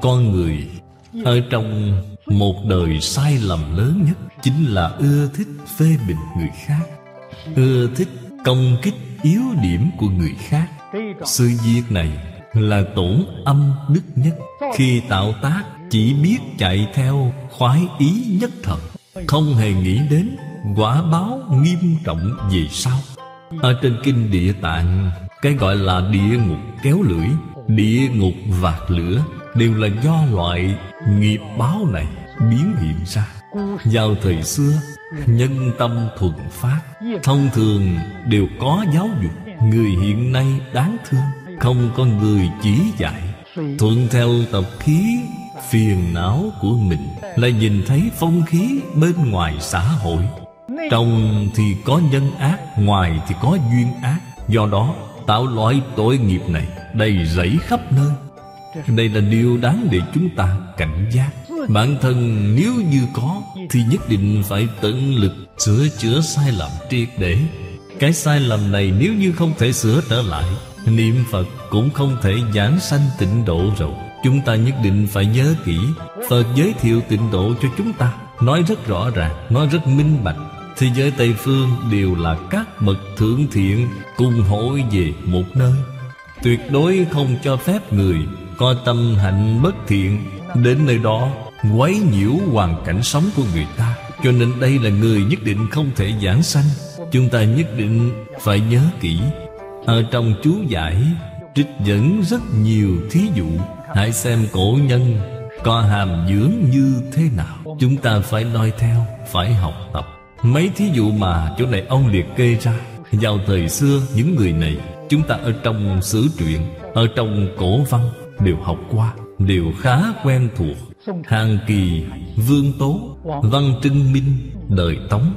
Con người ở trong một đời sai lầm lớn nhất chính là ưa thích phê bình người khác, ưa thích công kích yếu điểm của người khác. Sự việc này là tổn âm đức nhất. Khi tạo tác chỉ biết chạy theo khoái ý nhất thời, không hề nghĩ đến quả báo nghiêm trọng về sau. Ở trên kinh Địa Tạng, cái gọi là địa ngục kéo lưỡi, địa ngục vạt lửa đều là do loại nghiệp báo này biến hiện ra. Vào thời xưa, nhân tâm thuần phát, thông thường đều có giáo dục. Người hiện nay đáng thương, không có người chỉ dạy, thuận theo tập khí phiền não của mình, lại nhìn thấy phong khí bên ngoài xã hội. Trong thì có nhân ác, ngoài thì có duyên ác. Do đó tạo loại tội nghiệp này đầy rẫy khắp nơi. Đây là điều đáng để chúng ta cảnh giác. Bản thân nếu như có thì nhất định phải tận lực sửa chữa sai lầm triệt để. Cái sai lầm này nếu như không thể sửa trở lại, niệm Phật cũng không thể giảng sanh tịnh độ rồi. Chúng ta nhất định phải nhớ kỹ, Phật giới thiệu tịnh độ cho chúng ta, nói rất rõ ràng, nói rất minh bạch. Thế giới Tây Phương đều là các bậc thượng thiện cùng hội về một nơi. Tuyệt đối không cho phép người có tâm hạnh bất thiện đến nơi đó quấy nhiễu hoàn cảnh sống của người ta. Cho nên đây là người nhất định không thể giảng sanh. Chúng ta nhất định phải nhớ kỹ. Ở trong chú giải trích dẫn rất nhiều thí dụ. Hãy xem cổ nhân có hàm dưỡng như thế nào, chúng ta phải noi theo, phải học tập. Mấy thí dụ mà chỗ này ông liệt kê ra, vào thời xưa những người này chúng ta ở trong sử truyện, ở trong cổ văn đều học qua, đều khá quen thuộc. Hàn Kỳ, Vương Tố, Văn Trinh Minh, đời Tống,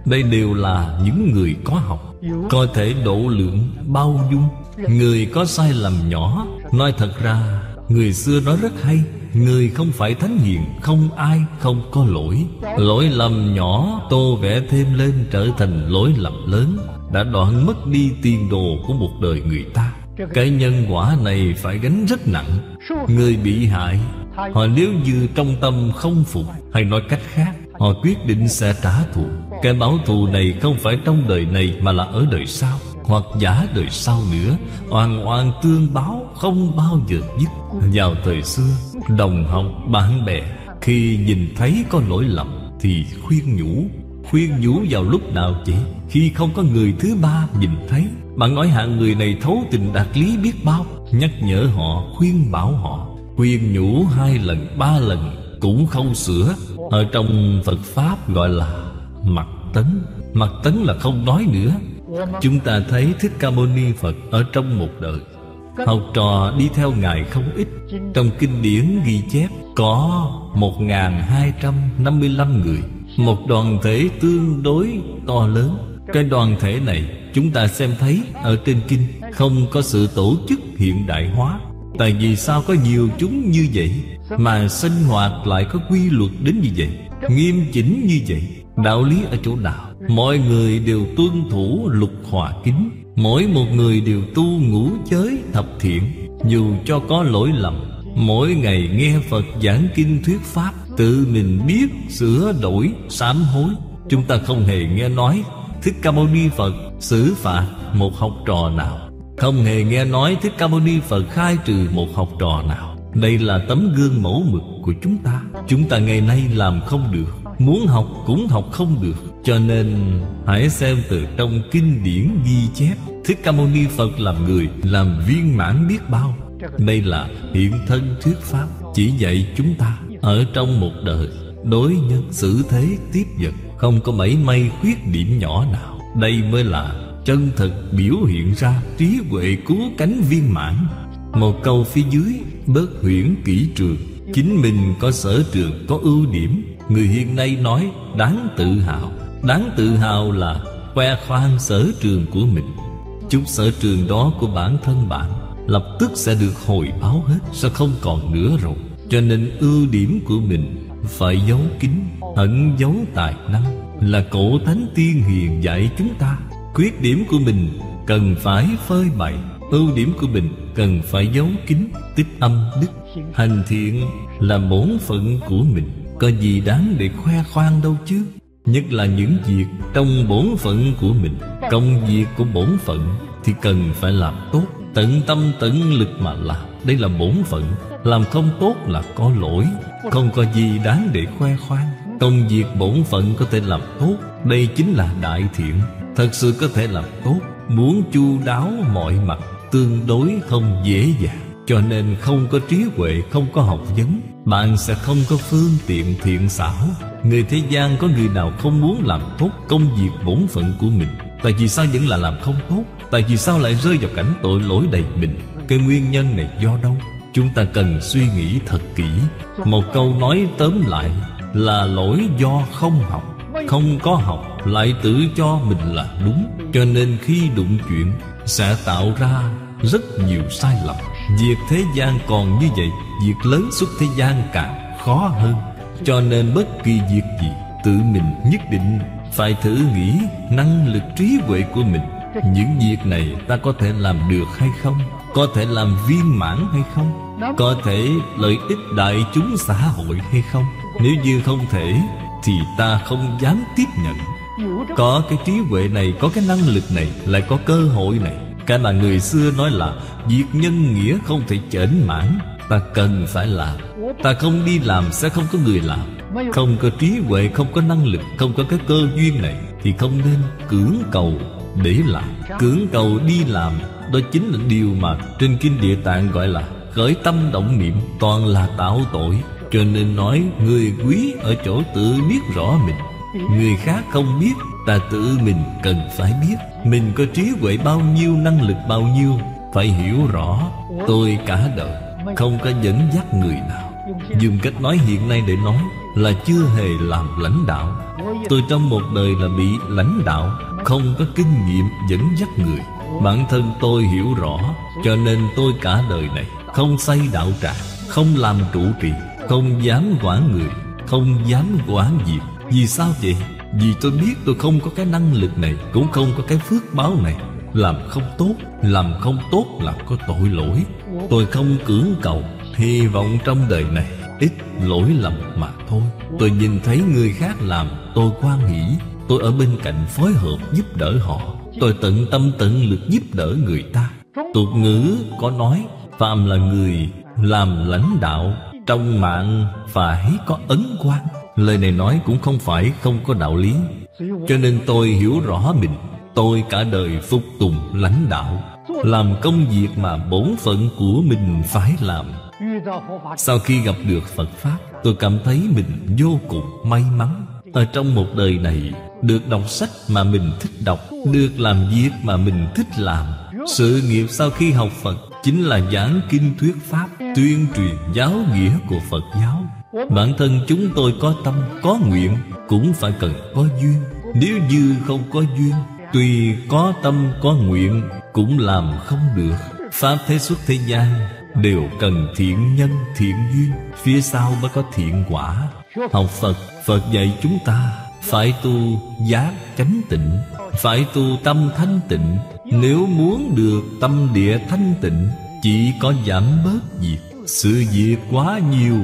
đây đều là những người có học, có thể độ lượng, bao dung. Người có sai lầm nhỏ, nói thật ra người xưa nói rất hay: người không phải thánh hiền, không ai không có lỗi. Lỗi lầm nhỏ tô vẽ thêm lên trở thành lỗi lầm lớn, đã đoạn mất đi tiền đồ của một đời người ta. Cái nhân quả này phải gánh rất nặng. Người bị hại, họ nếu như trong tâm không phục, hay nói cách khác, họ quyết định sẽ trả thù. Cái báo thù này không phải trong đời này mà là ở đời sau, hoặc giả đời sau nữa. Oan oan tương báo không bao giờ dứt. Vào thời xưa, đồng học, bạn bè khi nhìn thấy có lỗi lầm thì khuyên nhủ. Khuyên nhủ vào lúc nào vậy? Khi không có người thứ ba nhìn thấy. Bạn nói hạng người này thấu tình đạt lý biết bao, nhắc nhở họ, khuyên bảo họ. Khuyên nhủ 2 lần 3 lần cũng không sửa. Ở trong Phật Pháp gọi là mặc tấn. Mặc tấn là không nói nữa. Chúng ta thấy Thích Ca Mâu Ni Phật ở trong một đời, học trò đi theo Ngài không ít. Trong kinh điển ghi chép có 1255 người, một đoàn thể tương đối to lớn. Cái đoàn thể này chúng ta xem thấy ở trên kinh không có sự tổ chức hiện đại hóa. Tại vì sao có nhiều chúng như vậy mà sinh hoạt lại có quy luật đến như vậy, nghiêm chỉnh như vậy? Đạo lý ở chỗ nào? Mọi người đều tuân thủ lục hòa kính, mỗi một người đều tu ngũ giới thập thiện. Dù cho có lỗi lầm, mỗi ngày nghe Phật giảng kinh thuyết pháp, tự mình biết sửa đổi sám hối. Chúng ta không hề nghe nói Thích Ca Mâu Ni Phật xử phạt một học trò nào, không hề nghe nói Thích Ca Mâu Ni Phật khai trừ một học trò nào. Đây là tấm gương mẫu mực của chúng ta. Chúng ta ngày nay làm không được, muốn học cũng học không được. Cho nên hãy xem từ trong kinh điển ghi chép, Thích Ca Mâu Ni Phật làm người làm viên mãn biết bao. Đây là hiện thân thuyết pháp, chỉ dạy chúng ta ở trong một đời đối nhân xử thế tiếp vật, không có mảy may khuyết điểm nhỏ nào. Đây mới là chân thật biểu hiện ra trí huệ cứu cánh viên mãn. Một câu phía dưới: bất huyễn kỹ trường, chính mình có sở trường, có ưu điểm. Người hiện nay nói đáng tự hào. Đáng tự hào là khoe khoang sở trường của mình. Chút sở trường đó của bản thân bạn lập tức sẽ được hồi báo hết, sẽ không còn nữa rồi. Cho nên ưu điểm của mình phải giấu kín, ẩn giấu tài năng, là cổ thánh tiên hiền dạy chúng ta. Khuyết điểm của mình cần phải phơi bày, ưu điểm của mình cần phải giấu kín, tích âm đức. Hành thiện là bổn phận của mình, có gì đáng để khoe khoang đâu chứ. Nhất là những việc trong bổn phận của mình. Công việc của bổn phận thì cần phải làm tốt, tận tâm tận lực mà làm. Đây là bổn phận. Làm không tốt là có lỗi, không có gì đáng để khoe khoang. Công việc bổn phận có thể làm tốt, đây chính là đại thiện. Thật sự có thể làm tốt, muốn chu đáo mọi mặt, tương đối không dễ dàng. Cho nên không có trí huệ, không có học vấn, bạn sẽ không có phương tiện thiện xảo. Người thế gian có người nào không muốn làm tốt công việc bổn phận của mình? Tại vì sao vẫn là làm không tốt? Tại vì sao lại rơi vào cảnh tội lỗi đầy mình? Cái nguyên nhân này do đâu? Chúng ta cần suy nghĩ thật kỹ. Một câu nói tóm lại là lỗi do không học. Không có học lại tự cho mình là đúng. Cho nên khi đụng chuyện sẽ tạo ra rất nhiều sai lầm. Việc thế gian còn như vậy, việc lớn xuất thế gian càng khó hơn. Cho nên bất kỳ việc gì, tự mình nhất định phải thử nghĩ năng lực trí huệ của mình. Những việc này ta có thể làm được hay không? Có thể làm viên mãn hay không? Có thể lợi ích đại chúng xã hội hay không? Nếu như không thể thì ta không dám tiếp nhận. Có cái trí huệ này, có cái năng lực này, lại có cơ hội này. Cái mà người xưa nói là việc nhân nghĩa không thể chểnh mãn. Ta cần phải làm. Ta không đi làm sẽ không có người làm. Không có trí huệ, không có năng lực, không có cái cơ duyên này thì không nên cưỡng cầu để làm. Cưỡng cầu đi làm, đó chính là điều mà trên Kinh Địa Tạng gọi là khởi tâm động niệm, toàn là tạo tội. Cho nên nói người quý ở chỗ tự biết rõ mình. Người khác không biết, ta tự mình cần phải biết. Mình có trí huệ bao nhiêu, năng lực bao nhiêu, phải hiểu rõ. Tôi cả đời không có dẫn dắt người nào. Dùng cách nói hiện nay để nói là chưa hề làm lãnh đạo. Tôi trong một đời là bị lãnh đạo, không có kinh nghiệm dẫn dắt người. Bản thân tôi hiểu rõ, cho nên tôi cả đời này không xây đạo tràng, không làm trụ trì, không dám quản người, không dám quản việc. Vì sao vậy? Vì tôi biết tôi không có cái năng lực này, cũng không có cái phước báo này. Làm không tốt là có tội lỗi. Tôi không cưỡng cầu, hy vọng trong đời này ít lỗi lầm mà thôi. Tôi nhìn thấy người khác làm, tôi hoan hỷ. Tôi ở bên cạnh phối hợp giúp đỡ họ. Tôi tận tâm tận lực giúp đỡ người ta. Tục ngữ có nói, phàm là người làm lãnh đạo, trong mạng phải có ấn quan. Lời này nói cũng không phải không có đạo lý. Cho nên tôi hiểu rõ mình. Tôi cả đời phục tùng lãnh đạo, làm công việc mà bổn phận của mình phải làm. Sau khi gặp được Phật Pháp, tôi cảm thấy mình vô cùng may mắn. Ở trong một đời này, được đọc sách mà mình thích đọc, được làm việc mà mình thích làm. Sự nghiệp sau khi học Phật chính là giảng kinh thuyết Pháp, tuyên truyền giáo nghĩa của Phật giáo. Bản thân chúng tôi có tâm, có nguyện, cũng phải cần có duyên. Nếu như không có duyên, tuy có tâm, có nguyện, cũng làm không được. Pháp thế xuất thế gian đều cần thiện nhân, thiện duyên, phía sau mới có thiện quả. Học Phật, Phật dạy chúng ta phải tu giác chánh tịnh, phải tu tâm thanh tịnh. Nếu muốn được tâm địa thanh tịnh, chỉ có giảm bớt việc. Sự việc quá nhiều,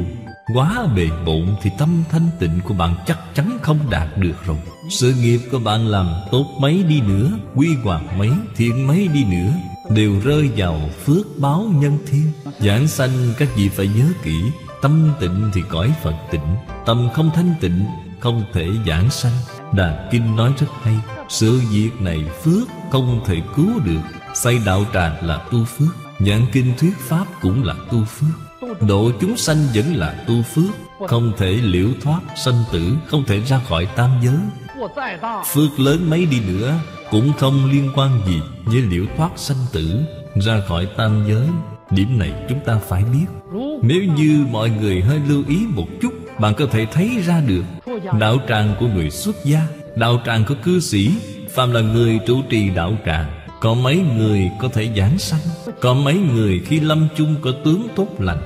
quá bề bộn thì tâm thanh tịnh của bạn chắc chắn không đạt được rồi. Sự nghiệp của bạn làm tốt mấy đi nữa, quy hoàng mấy, thiện mấy đi nữa, đều rơi vào phước báo nhân thiên. Giảng sanh các vị phải nhớ kỹ, tâm tịnh thì cõi Phật tịnh, tâm không thanh tịnh không thể giảng sanh. Đàn Kinh nói rất hay, sự việc này phước không thể cứu được. Xây đạo tràng là tu phước, giảng kinh thuyết Pháp cũng là tu phước, độ chúng sanh vẫn là tu phước. Không thể liễu thoát sanh tử, không thể ra khỏi tam giới. Phước lớn mấy đi nữa cũng không liên quan gì với liễu thoát sanh tử, ra khỏi tam giới. Điểm này chúng ta phải biết. Nếu như mọi người hơi lưu ý một chút, bạn có thể thấy ra được. Đạo tràng của người xuất gia, đạo tràng của cư sĩ, phàm là người trụ trì đạo tràng, có mấy người có thể giảng sanh, có mấy người khi lâm chung có tướng tốt lành.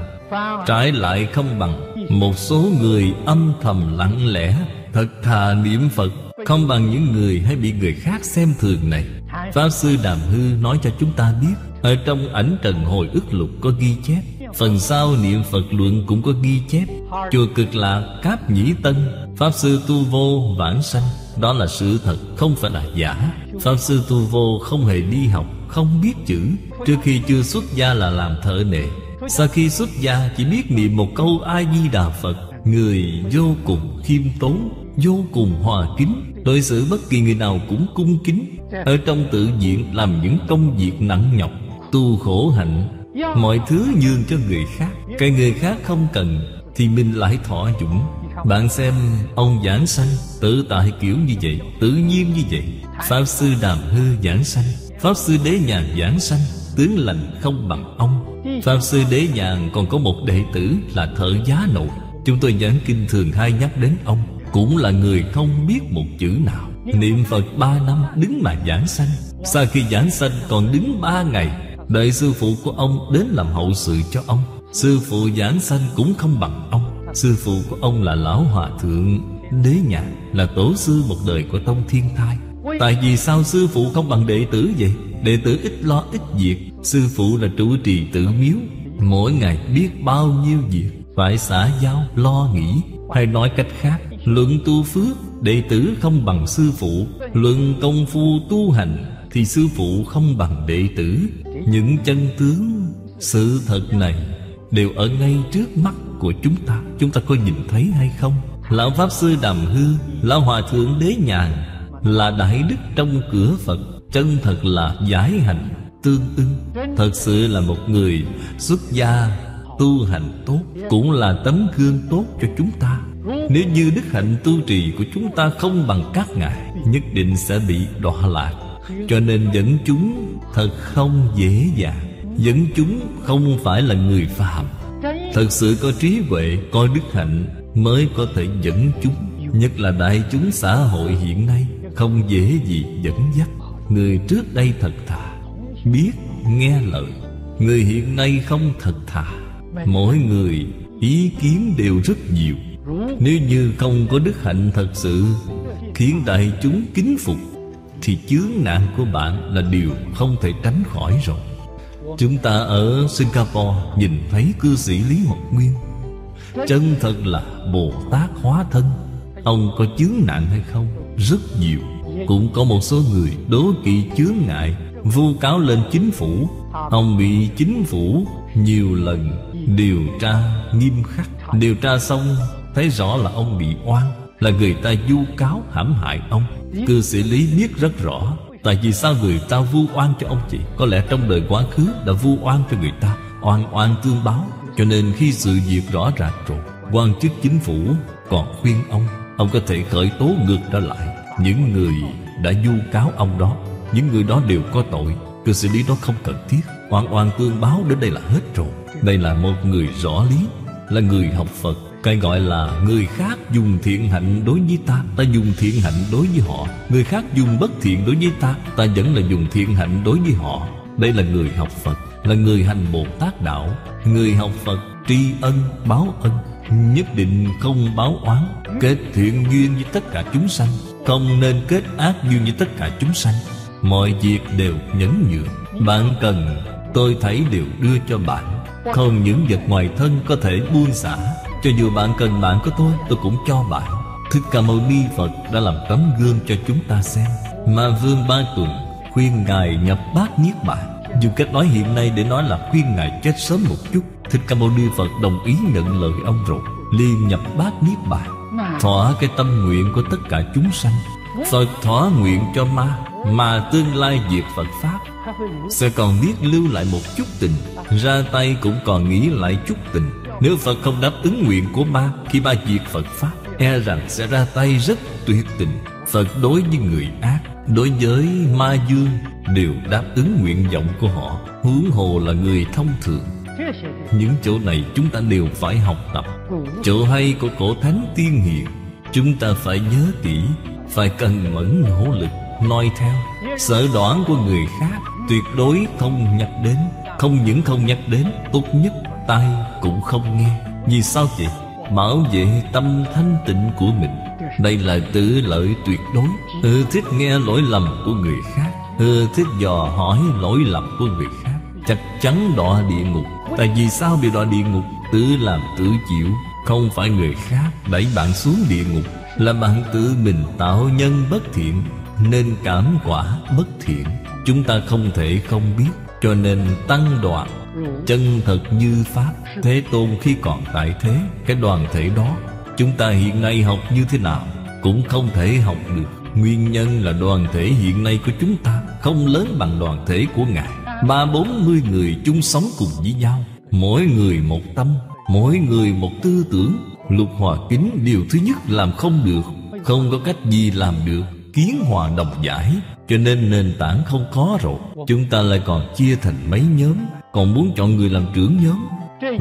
Trái lại không bằng một số người âm thầm lặng lẽ, thật thà niệm Phật, không bằng những người hay bị người khác xem thường này. Pháp Sư Đàm Hư nói cho chúng ta biết, ở trong Ảnh Trần Hồi Ức Lục có ghi chép, phần sau Niệm Phật Luận cũng có ghi chép. Chùa Cực Lạc Cáp Nhĩ Tân, Pháp Sư Tu Vô vãng sanh. Đó là sự thật, không phải là giả. Pháp Sư Tu Vô không hề đi học, không biết chữ. Trước khi chưa xuất gia là làm thợ nề. Sau khi xuất gia chỉ biết niệm một câu A Di Đà Phật. Người vô cùng khiêm tốn, vô cùng hòa kính, đối xử bất kỳ người nào cũng cung kính. Ở trong tự viện làm những công việc nặng nhọc, tu khổ hạnh, mọi thứ nhường cho người khác. Cái người khác không cần thì mình lại thọ dụng. Bạn xem ông giảng sanh tự tại kiểu như vậy, tự nhiên như vậy. Pháp Sư Đàm Hư giảng sanh, Pháp Sư Đế Nhàn giảng sanh, tướng lành không bằng ông. Pháp Sư Đế Nhàn còn có một đệ tử là Thợ Giá Nội. Chúng tôi giảng kinh thường hay nhắc đến ông, cũng là người không biết một chữ nào. Niệm Phật 3 năm đứng mà giảng sanh. Sau khi giảng sanh còn đứng 3 ngày, đợi sư phụ của ông đến làm hậu sự cho ông. Sư phụ giảng sanh cũng không bằng ông. Sư phụ của ông là Lão Hòa Thượng Đế Nhàn, là tổ sư một đời của Tông Thiên Thai. Tại vì sao sư phụ không bằng đệ tử vậy? Đệ tử ít lo ít việc, sư phụ là trụ trì tự miếu, mỗi ngày biết bao nhiêu việc, phải xã giao lo nghĩ. Hay nói cách khác, luận tu phước, đệ tử không bằng sư phụ. Luận công phu tu hành thì sư phụ không bằng đệ tử. Những chân tướng sự thật này đều ở ngay trước mắt của chúng ta. Chúng ta có nhìn thấy hay không? Lão Pháp Sư Đàm Hư, Lão Hòa Thượng Đế Nhàn là đại đức trong cửa Phật, chân thật là giải hành tương ưng. Thật sự là một người xuất gia tu hành tốt, cũng là tấm gương tốt cho chúng ta. Nếu như đức hạnh tu trì của chúng ta không bằng các ngài, nhất định sẽ bị đọa lạc. Cho nên dẫn chúng thật không dễ dàng. Dẫn chúng không phải là người phàm, thật sự có trí huệ, có đức hạnh mới có thể dẫn chúng. Nhất là đại chúng xã hội hiện nay không dễ gì dẫn dắt. Người trước đây thật thà, biết nghe lời. Người hiện nay không thật thà, mỗi người ý kiến đều rất nhiều. Nếu như không có đức hạnh thật sự khiến đại chúng kính phục, thì chướng nạn của bạn là điều không thể tránh khỏi rồi. Chúng ta ở Singapore nhìn thấy cư sĩ Lý Mộc Nguyên, chân thật là Bồ Tát hóa thân. Ông có chướng nạn hay không? Rất nhiều. Cũng có một số người đố kỵ chướng ngại, vu cáo lên chính phủ. Ông bị chính phủ nhiều lần điều tra nghiêm khắc. Điều tra xong thấy rõ là ông bị oan, là người ta vu cáo hãm hại ông. Cư sĩ Lý biết rất rõ tại vì sao người ta vu oan cho ông chị. Có lẽ trong đời quá khứ đã vu oan cho người ta, oan oan tương báo. Cho nên khi sự việc rõ ràng rồi, quan chức chính phủ còn khuyên ông có thể khởi tố ngược trở lại những người đã vu cáo ông đó. Những người đó đều có tội. Cư sĩ Lý đó không cần thiết. Oan oan tương báo đến đây là hết rồi. Đây là một người rõ lý, là người học Phật. Cái gọi là người khác dùng thiện hạnh đối với ta, ta dùng thiện hạnh đối với họ. Người khác dùng bất thiện đối với ta, ta vẫn là dùng thiện hạnh đối với họ. Đây là người học Phật, là người hành Bồ Tát đạo. Người học Phật tri ân báo ân, nhất định không báo oán. Kết thiện duyên với tất cả chúng sanh, không nên kết ác duyên với tất cả chúng sanh. Mọi việc đều nhẫn nhượng. Bạn cần tôi thấy đều đưa cho bạn. Không những vật ngoài thân có thể buông xả. Cho dù bạn cần bạn của tôi cũng cho bạn. Thích Ca Mâu Ni Phật đã làm tấm gương cho chúng ta xem. Mà Vương Ba Tuần khuyên Ngài nhập bát niết bàn. Dùng cách nói hiện nay để nói là khuyên Ngài chết sớm một chút. Thích Ca Mâu Ni Phật đồng ý nhận lời ông rồi, liền nhập bát niết bàn, thỏa cái tâm nguyện của tất cả chúng sanh. Phật thỏa nguyện cho ma, mà tương lai diệt Phật Pháp sẽ còn biết lưu lại một chút tình, ra tay cũng còn nghĩ lại chút tình. Nếu Phật không đáp ứng nguyện của ma, khi ma diệt Phật Pháp, e rằng sẽ ra tay rất tuyệt tình. Phật đối với người ác, đối với ma dương đều đáp ứng nguyện vọng của họ, huống hồ là người thông thường. Những chỗ này chúng ta đều phải học tập. Chỗ hay của cổ thánh tiên hiền chúng ta phải nhớ kỹ, phải cần mẫn nỗ lực noi theo. Sở đoản của người khác tuyệt đối không nhắc đến. Không những không nhắc đến, tốt nhất tai cũng không nghe. Vì sao vậy? Bảo vệ tâm thanh tịnh của mình. Đây là tự lợi tuyệt đối. Ưa thích nghe lỗi lầm của người khác, ưa thích dò hỏi lỗi lầm của người khác, chắc chắn đọa địa ngục. Tại vì sao bị đọa địa ngục? Tự làm tự chịu. Không phải người khác đẩy bạn xuống địa ngục, là bạn tự mình tạo nhân bất thiện, nên cảm quả bất thiện. Chúng ta không thể không biết, cho nên tăng đoạn chân thật như Pháp. Thế Tôn khi còn tại thế, cái đoàn thể đó chúng ta hiện nay học như thế nào cũng không thể học được. Nguyên nhân là đoàn thể hiện nay của chúng ta không lớn bằng đoàn thể của Ngài. 30-40 người chung sống cùng với nhau, mỗi người một tâm, mỗi người một tư tưởng. Lục Hòa Kính điều thứ nhất làm không được, không có cách gì làm được. Kiến hòa đồng giải, cho nên nền tảng không có rồi. Chúng ta lại còn chia thành mấy nhóm, còn muốn chọn người làm trưởng nhóm.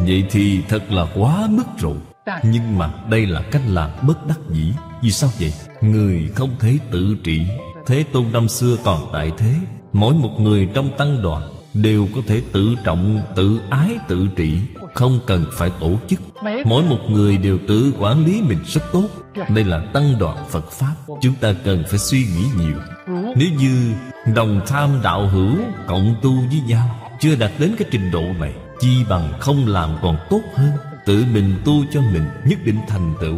Vậy thì thật là quá mức rồi. Nhưng mà đây là cách làm bất đắc dĩ. Vì sao vậy? Người không thể tự trị. Thế Tôn năm xưa còn tại thế, mỗi một người trong tăng đoàn đều có thể tự trọng, tự ái, tự trị, không cần phải tổ chức. Mỗi một người đều tự quản lý mình rất tốt. Đây là tăng đoàn Phật Pháp. Chúng ta cần phải suy nghĩ nhiều. Nếu như đồng tham đạo hữu cộng tu với nhau chưa đạt đến cái trình độ này, chi bằng không làm còn tốt hơn. Tự mình tu cho mình nhất định thành tựu.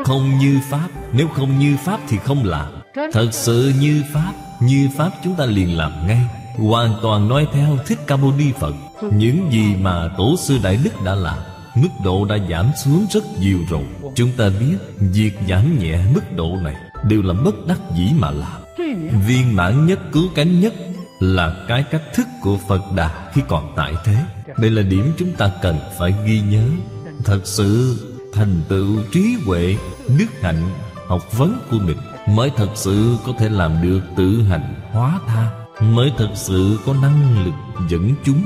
Không như Pháp. Nếu không như Pháp thì không làm. Thật sự như Pháp chúng ta liền làm ngay, hoàn toàn nói theo Thích Ca Mâu Ni Phật. Những gì mà Tổ sư Đại Đức đã làm, mức độ đã giảm xuống rất nhiều rồi. Chúng ta biết việc giảm nhẹ mức độ này đều là bất đắc dĩ mà làm. Viên mãn nhất, cứu cánh nhất là cái cách thức của Phật Đà khi còn tại thế. Đây là điểm chúng ta cần phải ghi nhớ. Thật sự thành tựu trí huệ, đức hạnh, học vấn của mình mới thật sự có thể làm được tự hành hóa tha, mới thật sự có năng lực dẫn chúng.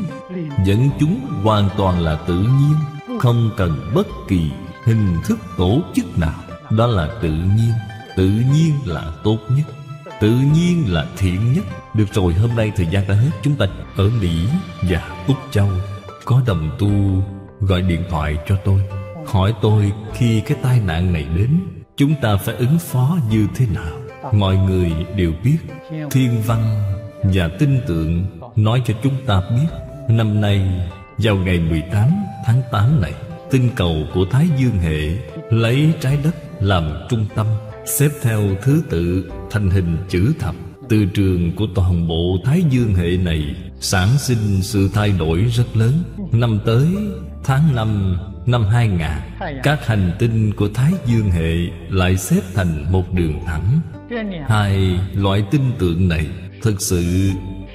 Dẫn chúng hoàn toàn là tự nhiên, không cần bất kỳ hình thức tổ chức nào. Đó là tự nhiên. Tự nhiên là tốt nhất, tự nhiên là thiện nhất. Được rồi, hôm nay thời gian đã hết. Chúng ta ở Mỹ và Úc Châu có đồng tu gọi điện thoại cho tôi, hỏi tôi khi cái tai nạn này đến, chúng ta phải ứng phó như thế nào. Mọi người đều biết thiên văn và tinh tượng nói cho chúng ta biết, năm nay vào ngày 18 tháng 8 này, tinh cầu của Thái Dương hệ lấy trái đất làm trung tâm, xếp theo thứ tự thành hình chữ thập. Từ trường của toàn bộ Thái Dương hệ này sản sinh sự thay đổi rất lớn. Năm tới tháng 5 năm 2000, các hành tinh của Thái Dương hệ lại xếp thành một đường thẳng. Hai loại tinh tượng này thực sự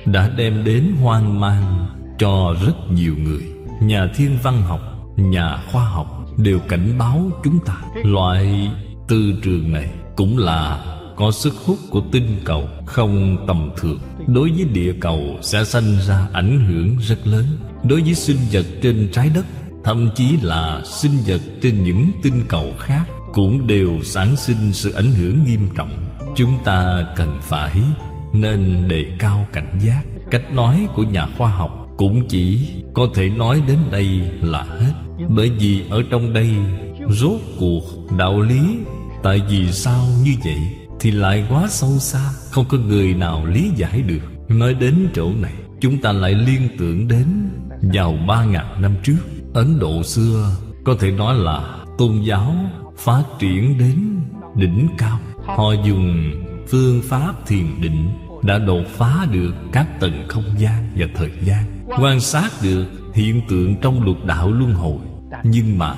đã đem đến hoang mang cho rất nhiều người. Nhà thiên văn học, nhà khoa học đều cảnh báo chúng ta, loại từ trường này cũng là có sức hút của tinh cầu không tầm thường. Đối với địa cầu sẽ sinh ra ảnh hưởng rất lớn. Đối với sinh vật trên trái đất, thậm chí là sinh vật trên những tinh cầu khác, cũng đều sản sinh sự ảnh hưởng nghiêm trọng. Chúng ta cần phải nên đề cao cảnh giác. Cách nói của nhà khoa học cũng chỉ có thể nói đến đây là hết. Bởi vì ở trong đây rốt cuộc đạo lý tại vì sao như vậy thì lại quá sâu xa, không có người nào lý giải được. Nói đến chỗ này, chúng ta lại liên tưởng đến vào 3000 năm trước, Ấn Độ xưa có thể nói là tôn giáo phát triển đến đỉnh cao. Họ dùng phương pháp thiền định đã đột phá được các tầng không gian và thời gian, quan sát được hiện tượng trong lục đạo luân hồi. Nhưng mà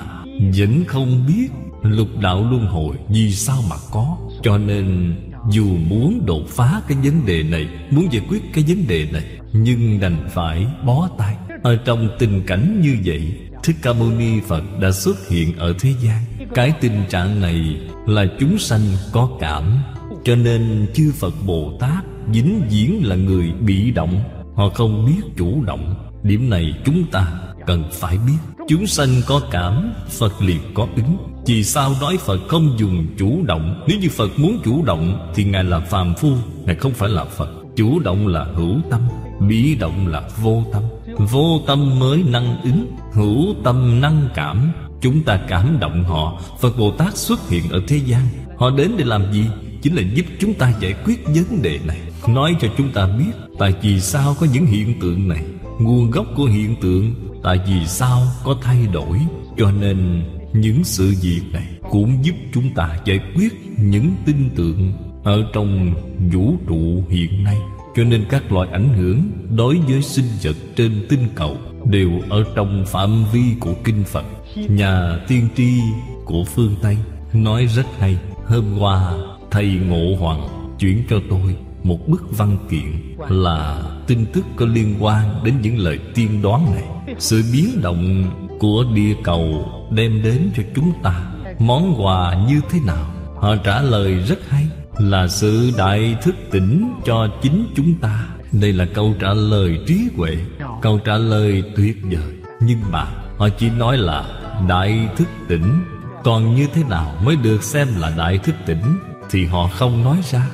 vẫn không biết lục đạo luân hồi vì sao mà có. Cho nên dù muốn đột phá cái vấn đề này, muốn giải quyết cái vấn đề này, nhưng đành phải bó tay. Ở trong tình cảnh như vậy, Thích Ca Mâu Ni Phật đã xuất hiện ở thế gian. Cái tình trạng này là chúng sanh có cảm, cho nên chư Phật Bồ Tát vĩnh viễn là người bị động. Họ không biết chủ động. Điểm này chúng ta cần phải biết. Chúng sanh có cảm, Phật liền có ứng. Vì sao nói Phật không dùng chủ động? Nếu như Phật muốn chủ động thì Ngài là phàm phu, Ngài không phải là Phật. Chủ động là hữu tâm, bị động là vô tâm. Vô tâm mới năng ứng, hữu tâm năng cảm. Chúng ta cảm động họ. Phật Bồ Tát xuất hiện ở thế gian, Họ đến để làm gì? Chính là giúp chúng ta giải quyết vấn đề này, nói cho chúng ta biết tại vì sao có những hiện tượng này, nguồn gốc của hiện tượng, tại vì sao có thay đổi. Cho nên những sự việc này cũng giúp chúng ta giải quyết những tinh tượng ở trong vũ trụ hiện nay. Cho nên các loại ảnh hưởng đối với sinh vật trên tinh cầu đều ở trong phạm vi của kinh Phật. Nhà tiên tri của phương Tây nói rất hay. Hôm qua thầy Ngộ Hoàng chuyển cho tôi một bức văn kiện là tin tức có liên quan đến những lời tiên đoán này. Sự biến động của địa cầu đem đến cho chúng ta món quà như thế nào? Họ trả lời rất hay, là sự đại thức tỉnh cho chính chúng ta. Đây là câu trả lời trí huệ, câu trả lời tuyệt vời. Nhưng mà họ chỉ nói là đại thức tỉnh, còn như thế nào mới được xem là đại thức tỉnh thì họ không nói ra.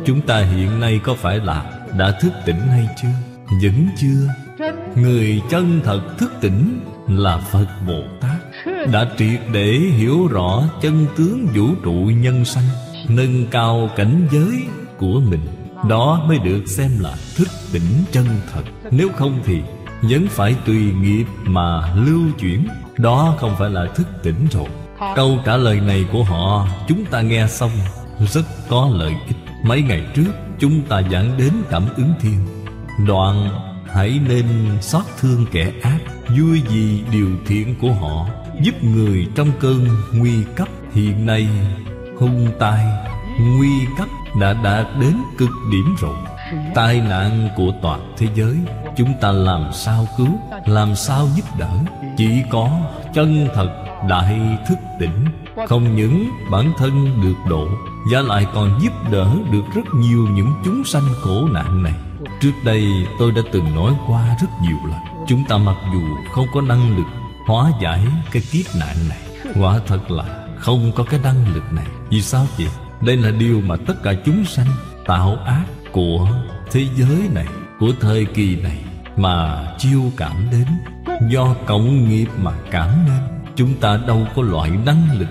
Chúng ta hiện nay có phải là đã thức tỉnh hay chưa? Vẫn chưa. Người chân thật thức tỉnh là Phật Bồ Tát, đã triệt để hiểu rõ chân tướng vũ trụ nhân sanh, nâng cao cảnh giới của mình. Đó mới được xem là thức tỉnh chân thật. Nếu không thì vẫn phải tùy nghiệp mà lưu chuyển. Đó không phải là thức tỉnh rồi. Câu trả lời này của họ chúng ta nghe xong rất có lợi ích. Mấy ngày trước chúng ta giảng đến cảm ứng thiên. Đoạn hãy nên xót thương kẻ ác, vui vì điều thiện của họ, giúp người trong cơn nguy cấp. Hiện nay hung tai, nguy cấp đã đạt đến cực điểm rồi. Tai nạn của toàn thế giới, chúng ta làm sao cứu, làm sao giúp đỡ? Chỉ có chân thật đại thức tỉnh, không những bản thân được độ, và lại còn giúp đỡ được rất nhiều những chúng sanh khổ nạn này. Trước đây tôi đã từng nói qua rất nhiều lần, chúng ta mặc dù không có năng lực hóa giải cái kiếp nạn này, quả thật là không có cái năng lực này. Vì sao vậy? Đây là điều mà tất cả chúng sanh tạo ác của thế giới này, của thời kỳ này mà chiêu cảm đến, do cộng nghiệp mà cảm nên. Chúng ta đâu có loại năng lực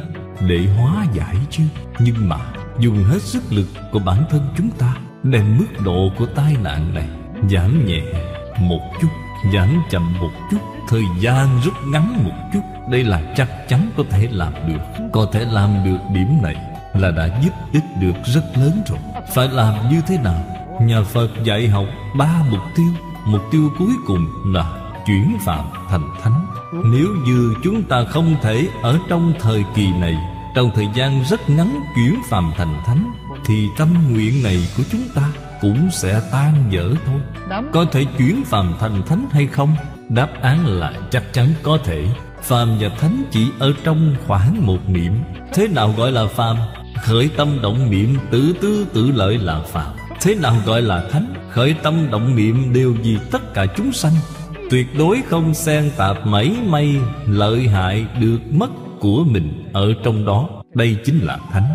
để hóa giải chứ. Nhưng mà dùng hết sức lực của bản thân chúng ta, đem mức độ của tai nạn này giảm nhẹ một chút, giảm chậm một chút, thời gian rút ngắn một chút. Đây là chắc chắn có thể làm được. Có thể làm được điểm này là đã giúp ích được rất lớn rồi. Phải làm như thế nào? Nhà Phật dạy học 3 mục tiêu. Mục tiêu cuối cùng là chuyển phạm thành thánh. Nếu như chúng ta không thể ở trong thời kỳ này, trong thời gian rất ngắn chuyển phàm thành thánh, thì tâm nguyện này của chúng ta cũng sẽ tan vỡ thôi. Có thể chuyển phàm thành thánh hay không? Đáp án là chắc chắn có thể. Phàm và thánh chỉ ở trong khoảng một niệm. Thế nào gọi là phàm? Khởi tâm động niệm tự tư tự lợi là phàm. Thế nào gọi là thánh? Khởi tâm động niệm đều vì tất cả chúng sanh, tuyệt đối không xen tạp mảy may lợi hại được mất của mình ở trong đó. Đây chính là thánh.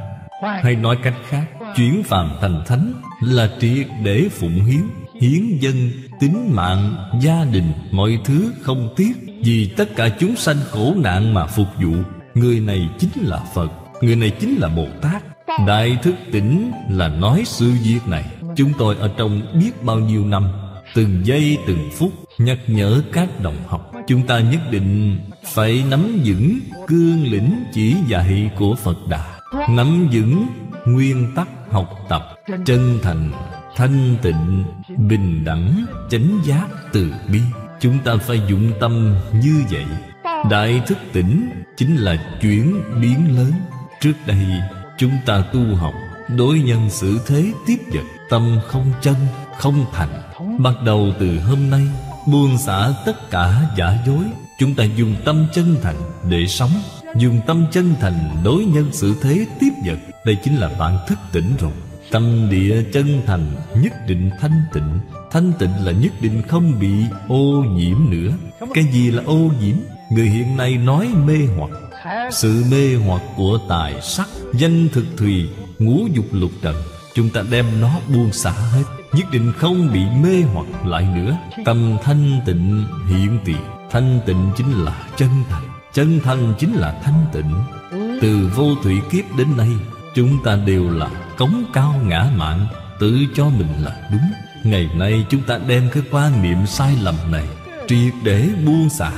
Hay nói cách khác, chuyển phàm thành thánh là triệt để phụng hiến, hiến dân, tính mạng, gia đình, mọi thứ không tiếc, vì tất cả chúng sanh khổ nạn mà phục vụ. Người này chính là Phật, người này chính là Bồ Tát. Đại thức tỉnh là nói sự việc này. Chúng tôi ở trong biết bao nhiêu năm, từng giây từng phút nhắc nhở các đồng học, chúng ta nhất định phải nắm vững cương lĩnh chỉ dạy của Phật Đà, nắm vững nguyên tắc học tập chân thành, thanh tịnh, bình đẳng, chánh giác, từ bi. Chúng ta phải dụng tâm như vậy. Đại thức tỉnh chính là chuyển biến lớn. Trước đây chúng ta tu học đối nhân xử thế tiếp vật, tâm không chân, không thành. Bắt đầu từ hôm nay buông xả tất cả giả dối. Chúng ta dùng tâm chân thành để sống, dùng tâm chân thành đối nhân xử thế tiếp vật. Đây chính là bạn thức tỉnh rồi. Tâm địa chân thành nhất định thanh tịnh. Thanh tịnh là nhất định không bị ô nhiễm nữa. Cái gì là ô nhiễm? Người hiện nay nói mê hoặc. Sự mê hoặc của tài sắc, danh thực thùy, ngũ dục lục trần, chúng ta đem nó buông xả hết, nhất định không bị mê hoặc lại nữa. Tâm thanh tịnh hiện tiền. Thanh tịnh chính là chân thành, chân thành chính là thanh tịnh. Từ vô thủy kiếp đến nay, Chúng ta đều là cống cao ngã mạn, tự cho mình là đúng. Ngày nay chúng ta đem cái quan niệm sai lầm này triệt để buông xả,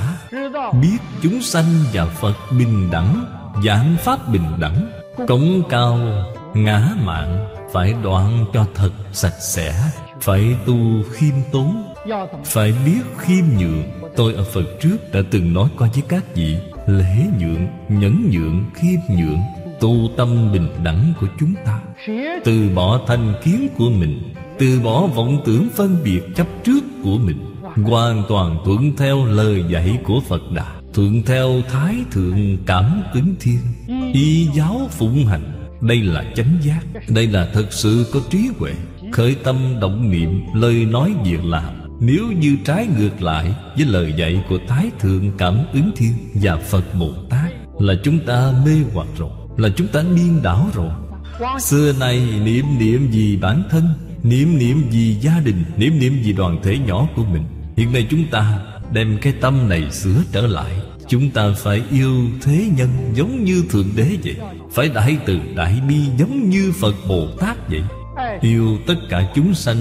biết chúng sanh và Phật bình đẳng, giảng pháp bình đẳng. Cống cao ngã mạn phải đoạn cho thật sạch sẽ, phải tu khiêm tốn, phải biết khiêm nhượng. Tôi ở Phật trước đã từng nói qua với các vị: lễ nhượng, nhẫn nhượng, khiêm nhượng, tu tâm bình đẳng của chúng ta. Từ bỏ thành kiến của mình, từ bỏ vọng tưởng phân biệt chấp trước của mình, hoàn toàn thuận theo lời dạy của Phật Đà, thuận theo Thái Thượng Cảm Ứng Thiên, y giáo phụng hành. Đây là chánh giác, đây là thật sự có trí huệ. Khởi tâm động niệm, lời nói việc làm nếu như trái ngược lại với lời dạy của Thái Thượng Cảm Ứng Thiên và Phật Bồ Tát, là chúng ta mê hoặc rồi, là chúng ta điên đảo rồi. Xưa nay niệm niệm vì bản thân, niệm niệm vì gia đình, niệm niệm vì đoàn thể nhỏ của mình. Hiện nay chúng ta đem cái tâm này sửa trở lại. Chúng ta phải yêu thế nhân giống như Thượng Đế vậy, phải đại từ đại bi giống như Phật Bồ Tát vậy. Yêu tất cả chúng sanh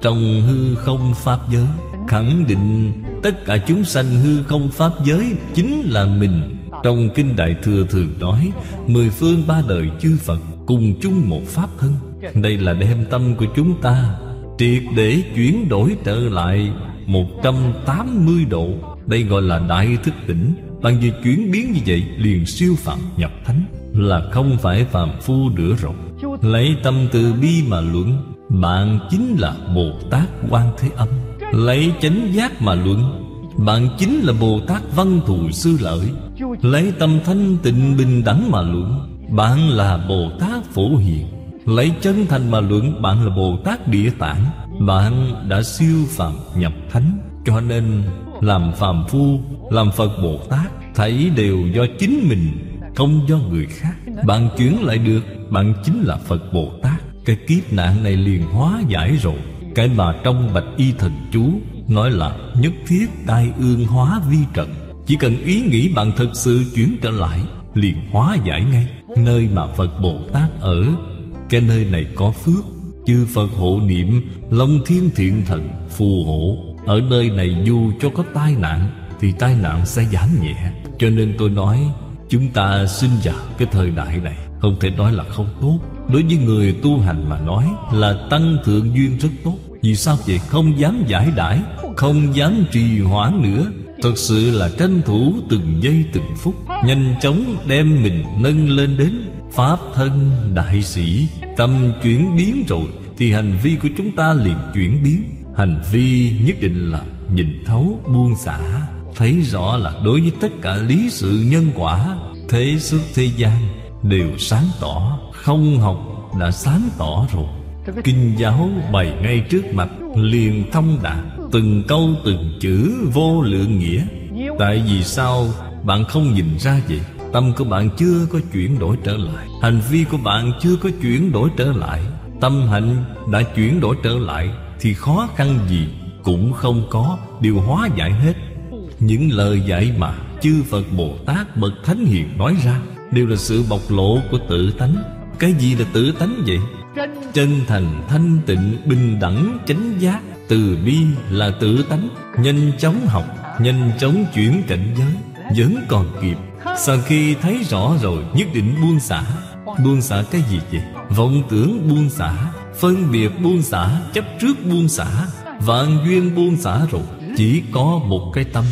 trong hư không pháp giới, khẳng định tất cả chúng sanh hư không pháp giới chính là mình. Trong Kinh Đại Thừa thường nói: 10 phương 3 đời chư Phật cùng chung một pháp thân. Đây là đem tâm của chúng ta triệt để chuyển đổi trở lại 180 độ. Đây gọi là đại thức tỉnh. Bạn vừa chuyển biến như vậy liền siêu phàm nhập thánh, là không phải phàm phu nữa rồi. Lấy tâm từ bi mà luận, bạn chính là Bồ Tát Quan Thế Âm. Lấy chánh giác mà luận, bạn chính là Bồ Tát Văn Thù Sư Lợi. Lấy tâm thanh tịnh bình đẳng mà luận, bạn là Bồ Tát Phổ Hiền. Lấy chân thành mà luận, bạn là Bồ Tát Địa Tạng. Bạn đã siêu phàm nhập thánh. Cho nên làm phàm phu, làm Phật Bồ Tát, thảy đều do chính mình, không do người khác. Bạn chuyển lại được, bạn chính là Phật Bồ Tát. Cái kiếp nạn này liền hóa giải rồi. Cái mà trong Bạch Y Thần Chú nói là nhất thiết tai ương hóa vi trần. Chỉ cần ý nghĩ bạn thật sự chuyển trở lại, liền hóa giải ngay. Nơi mà Phật Bồ Tát ở, cái nơi này có phước. Chư Phật hộ niệm, Long Thiên Thiện Thần phù hộ. Ở nơi này dù cho có tai nạn thì tai nạn sẽ giảm nhẹ. Cho nên tôi nói, chúng ta sinh vào cái thời đại này không thể nói là không tốt. Đối với người tu hành mà nói là tăng thượng duyên rất tốt. Vì sao vậy? Không dám giải đãi, không dám trì hoãn nữa. Thật sự là tranh thủ từng giây từng phút, nhanh chóng đem mình nâng lên đến Pháp thân đại sĩ. Tâm chuyển biến rồi thì hành vi của chúng ta liền chuyển biến. Hành vi nhất định là nhìn thấu buông xả, thấy rõ là đối với tất cả lý sự nhân quả, thế xuất thế gian đều sáng tỏ. Không học đã sáng tỏ rồi. Kinh giáo bày ngay trước mặt, liền thông đạt, từng câu từng chữ vô lượng nghĩa. Tại vì sao bạn không nhìn ra vậy? Tâm của bạn chưa có chuyển đổi trở lại, hành vi của bạn chưa có chuyển đổi trở lại. Tâm hạnh đã chuyển đổi trở lại thì khó khăn gì cũng không có, đều hóa giải hết. Những lời dạy mà chư Phật Bồ Tát bậc Thánh Hiền nói ra đều là sự bộc lộ của tự tánh. Cái gì là tự tánh vậy? Chân thành, thanh tịnh, bình đẳng, chánh giác, từ bi là tự tánh. Nhanh chóng học, nhanh chóng chuyển cảnh giới, vẫn còn kịp. Sau khi thấy rõ rồi nhất định buông xả. Buông xả cái gì vậy? Vọng tưởng buông xả, phân biệt buông xả, chấp trước buông xả, vạn duyên buông xả rồi. Chỉ có một cái tâm,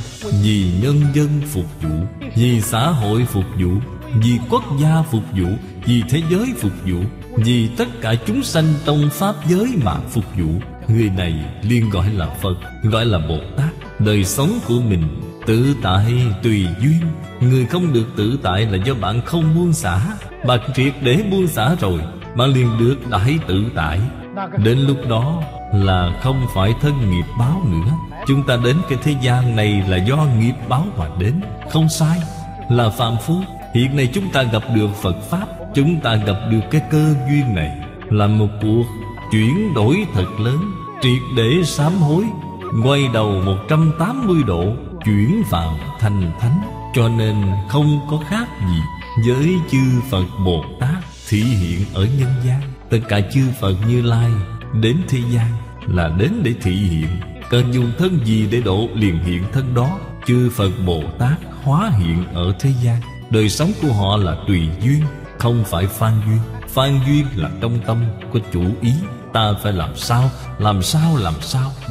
vì nhân dân phục vụ, vì xã hội phục vụ, vì quốc gia phục vụ, vì thế giới phục vụ, vì tất cả chúng sanh trong pháp giới mà phục vụ. Người này liền gọi là Phật, gọi là Bồ Tát. Đời sống của mình tự tại tùy duyên. Người không được tự tại là do bạn không buông xả. Bạn triệt để buông xả rồi, bạn liền được đại tự tại. Đến lúc đó là không phải thân nghiệp báo nữa. Chúng ta đến cái thế gian này là do nghiệp báo mà đến, không sai, là phàm phu. Hiện nay chúng ta gặp được Phật Pháp, chúng ta gặp được cái cơ duyên này, là một cuộc chuyển đổi thật lớn, triệt để sám hối, quay đầu 180 độ, chuyển phàm thành thánh. Cho nên không có khác gì với chư Phật Bồ Tát. thị hiện ở nhân gian. Tất cả chư Phật Như Lai đến thế gian là đến để thị hiện. Cần dùng thân gì để độ liền hiện thân đó. Chư Phật Bồ Tát hóa hiện ở thế gian. Đời sống của họ là tùy duyên, không phải phan duyên. Phan duyên là trong tâm có chủ ý. Ta phải làm sao,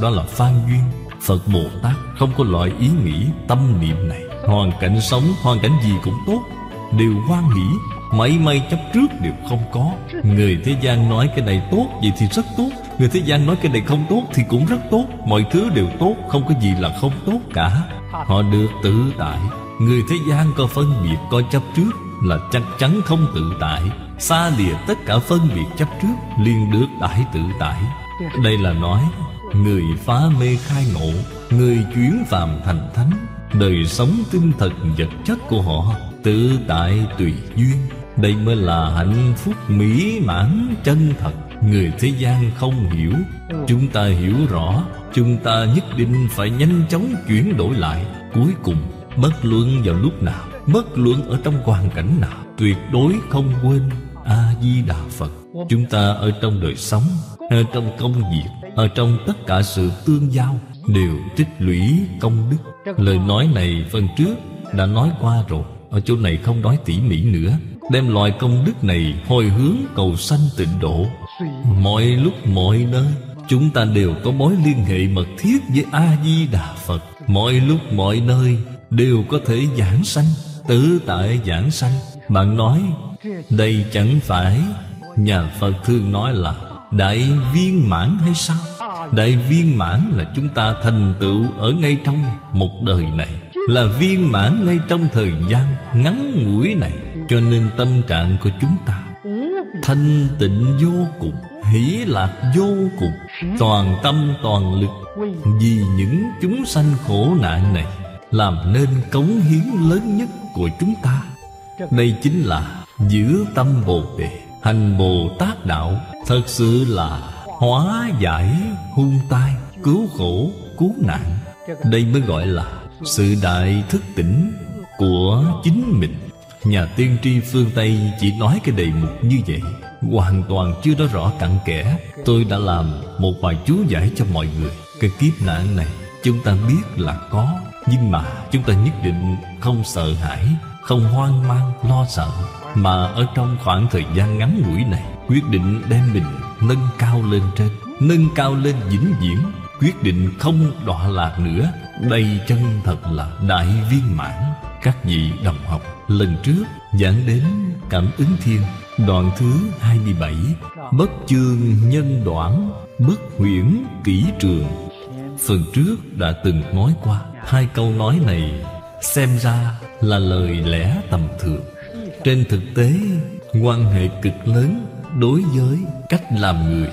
đó là phan duyên. Phật Bồ Tát không có loại ý nghĩ tâm niệm này. Hoàn cảnh sống, hoàn cảnh gì cũng tốt, đều hoan hỷ, mảy chấp trước đều không có. Người thế gian nói cái này tốt, vậy thì rất tốt. Người thế gian nói cái này không tốt thì cũng rất tốt. Mọi thứ đều tốt, không có gì là không tốt cả. Họ được tự tại. Người thế gian có phân biệt, có chấp trước là chắc chắn không tự tại. Xa lìa tất cả phân biệt chấp trước, liền được đại tự tại. Đây là nói người phá mê khai ngộ, người chuyển phàm thành thánh. Đời sống tinh thần vật chất của họ tự tại tùy duyên. Đây mới là hạnh phúc mỹ mãn chân thật. Người thế gian không hiểu, chúng ta hiểu rõ. Chúng ta nhất định phải nhanh chóng chuyển đổi lại. Cuối cùng bất luận vào lúc nào, bất luận ở trong hoàn cảnh nào, tuyệt đối không quên A-di-đà Phật. Chúng ta ở trong đời sống, ở trong công việc, ở trong tất cả sự tương giao đều tích lũy công đức. Lời nói này phần trước đã nói qua rồi, ở chỗ này không nói tỉ mỉ nữa. Đem loại công đức này hồi hướng cầu sanh tịnh độ. Mọi lúc mọi nơi chúng ta đều có mối liên hệ mật thiết với A-di-đà Phật. Mọi lúc mọi nơi đều có thể giảng sanh, tự tại giảng sanh. Bạn nói đây chẳng phải nhà Phật thường nói là đại viên mãn hay sao? Đại viên mãn là chúng ta thành tựu ở ngay trong một đời này, là viên mãn ngay trong thời gian ngắn ngủi này. Cho nên tâm trạng của chúng ta thanh tịnh vô cùng, hỷ lạc vô cùng, toàn tâm toàn lực vì những chúng sanh khổ nạn này, làm nên cống hiến lớn nhất của chúng ta. Đây chính là giữ tâm Bồ Đề, hành Bồ Tát đạo. Thật sự là hóa giải hung tai, cứu khổ cứu nạn. Đây mới gọi là sự đại thức tỉnh của chính mình. Nhà tiên tri phương Tây chỉ nói cái đề mục như vậy, hoàn toàn chưa nói rõ cặn kẽ. Tôi đã làm một vài chú giải cho mọi người. Cái kiếp nạn này chúng ta biết là có, nhưng mà chúng ta nhất định không sợ hãi, không hoang mang lo sợ, mà ở trong khoảng thời gian ngắn ngủi này quyết định đem mình nâng cao lên trên, nâng cao lên vĩnh viễn, quyết định không đọa lạc nữa. Đây chân thật là đại viên mãn. Các vị đồng học, lần trước giảng đến Cảm Ứng Thiên đoạn thứ 27, bất chương nhân đoạn, bất huyễn kỷ trường. Phần trước đã từng nói qua. Hai câu nói này xem ra là lời lẽ tầm thường, trên thực tế quan hệ cực lớn đối với cách làm người.